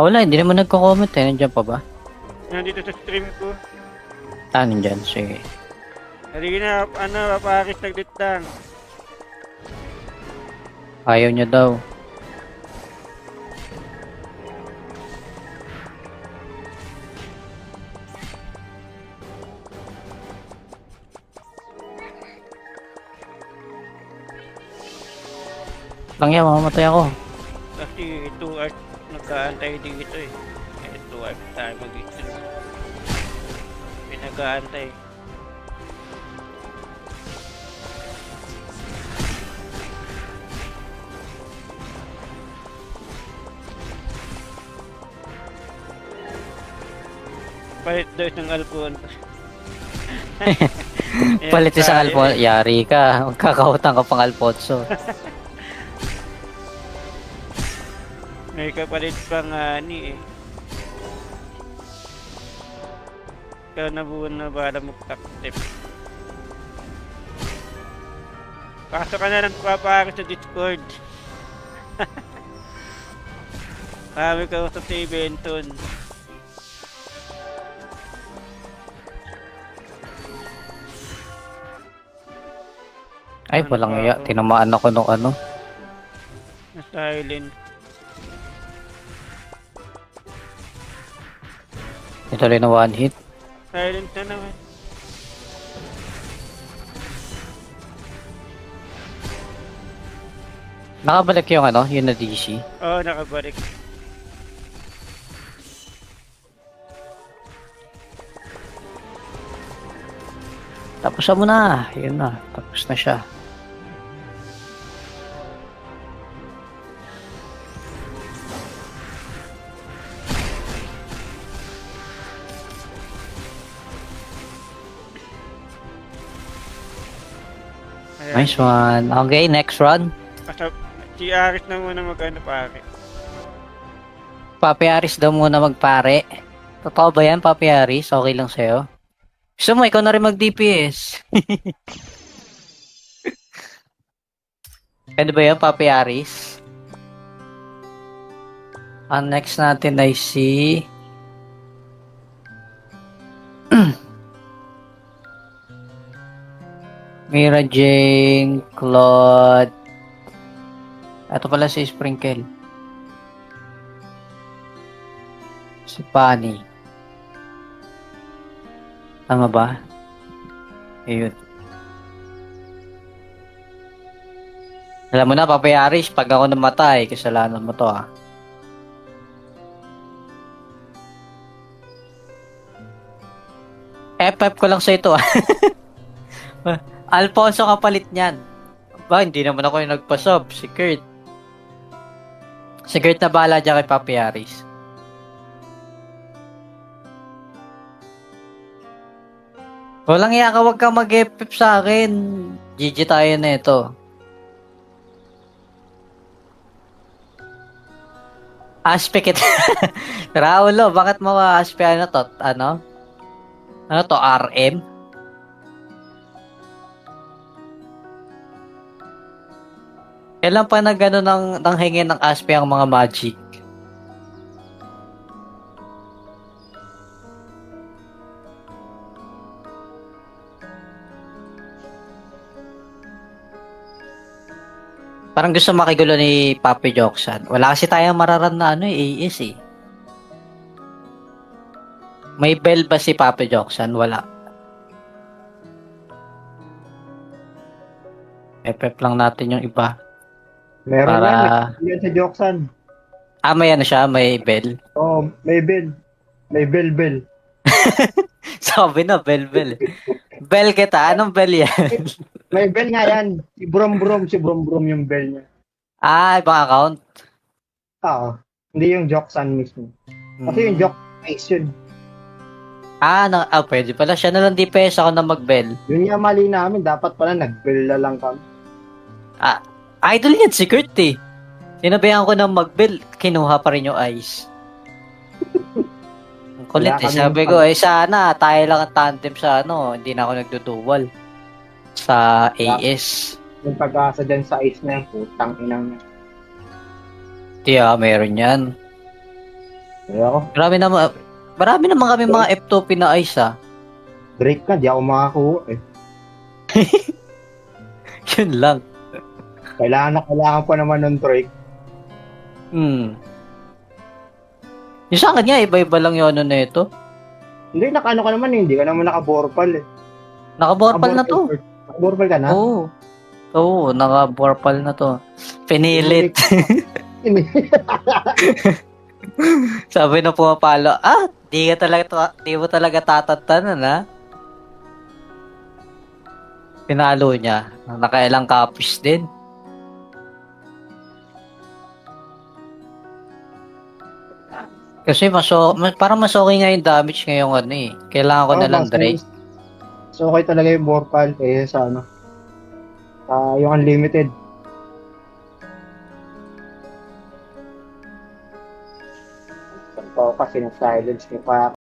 Wala, hindi naman nagko-comment eh. Nandiyan pa ba? Nandito sa stream ko. Nandiyan, sige. Halika na, Paparis, saglit lang. Ayaw niya daw. Lang yan, mamamatay ako. Kasi 2 hours nag-aantay dito eh. 2 hours tayo mag-stream. Pinag-aantay. Palit daw isang alpon. Palit isang Alfonso. Yari ka. Magkakautang ka pang Alfonso. May kapalit pang ani eh. Ikaw na buwan na bala mo taktip. Pasok ka na ng Paparis sa Discord. Kami ka sa si Benton. Ay, walang iya. Tinamaan ako nung ano. Na silent. Ituloy na one hit. Silent na naman. Nakabalik yung ano, yung na DC. Oo, nakabalik. Tapos na muna. Yun na. Tapos na siya. Ayan. Nice one. Okay, next run. Si Aris na muna mag-ano pare. Papi Aris daw muna magpare. Totoo ba yan, Papi Aris? Okay lang sa'yo? Gusto mo, ikaw na rin mag-DPS. Pwede ba yan, Papi Aris? Ang next natin ay si... Mira Jane, Claude. Ito pala si Sprinkle. Si Pani. Tama ba? Ayun. Alam mo na, Papi Aris, pag ako namatay, kasalanan mo to ah. FF ko lang sa ito ah. Alfonso kapalit niyan. Ba, hindi naman ako yung nagpa-sub. Si Kurt. Si Kurt na bahala dyan kay Papi Aris. Walang iya ka, wag kang mag-FF sa akin. GG tayo na ito. Aspe kita. Raulo, bakit mo aspe ano to? Ano? Ano to? RM? Kailan pa na gano'n ng hingin ng aspe ang mga magic? Parang gusto makigulo ni Papi Joksan. Wala kasi tayong mararan na ano AS eh. May bell ba si Papi Joksan? Wala. FF lang natin yung iba. Meron Para... yan sa Joksan. may ano siya, may bell. Oo, may bell. May bell. Sabi na, bell. Bell kita, anong bell yan? May bell nga yan. Si Brom yung bell niya. Ibang account. Oo. Hindi yung Joksan mismo. Kasi yung Joksan is yun. Pwede pala. Siya na lang DPS ako na mag-bell. Yun nga mali namin. Dapat pala nag-bell na lang kami. Idol yan si Kurt eh. Sinabihan ko na mag-bell, kinuha pa rin yung ice. Ang kulit eh. Sabi ko, sana tayo lang ang tandem sa ano. Hindi na ako nagdudual. Sa AS. Yung pag-asa dyan sa ice na yan, putang inang. Meron yan. Kaya ako, Marami naman kami mga F2P na ice ah. Drake ka, di ako makakuha eh. Yun lang. Kailangan pa naman ng Drake. Yung sa akin nga, iba-iba lang yung ano na ito. Hindi, naka-ano ka naman eh. Hindi ka naman naka-borpal eh. Naka-borpal na to. Naka-borpal ka na? Oo, naka-borpal na to. Pinilit. Sabi na pumapalo, di mo talaga tatantanan ha. Pinalo niya. Nakailang copies din. Kasi parang mas okay nga yung damage ngayong ano eh. Kailangan ko na lang Drake. So, okay talaga yung borpal kaya sa ano. Yung unlimited. Kasi ng silence niya pa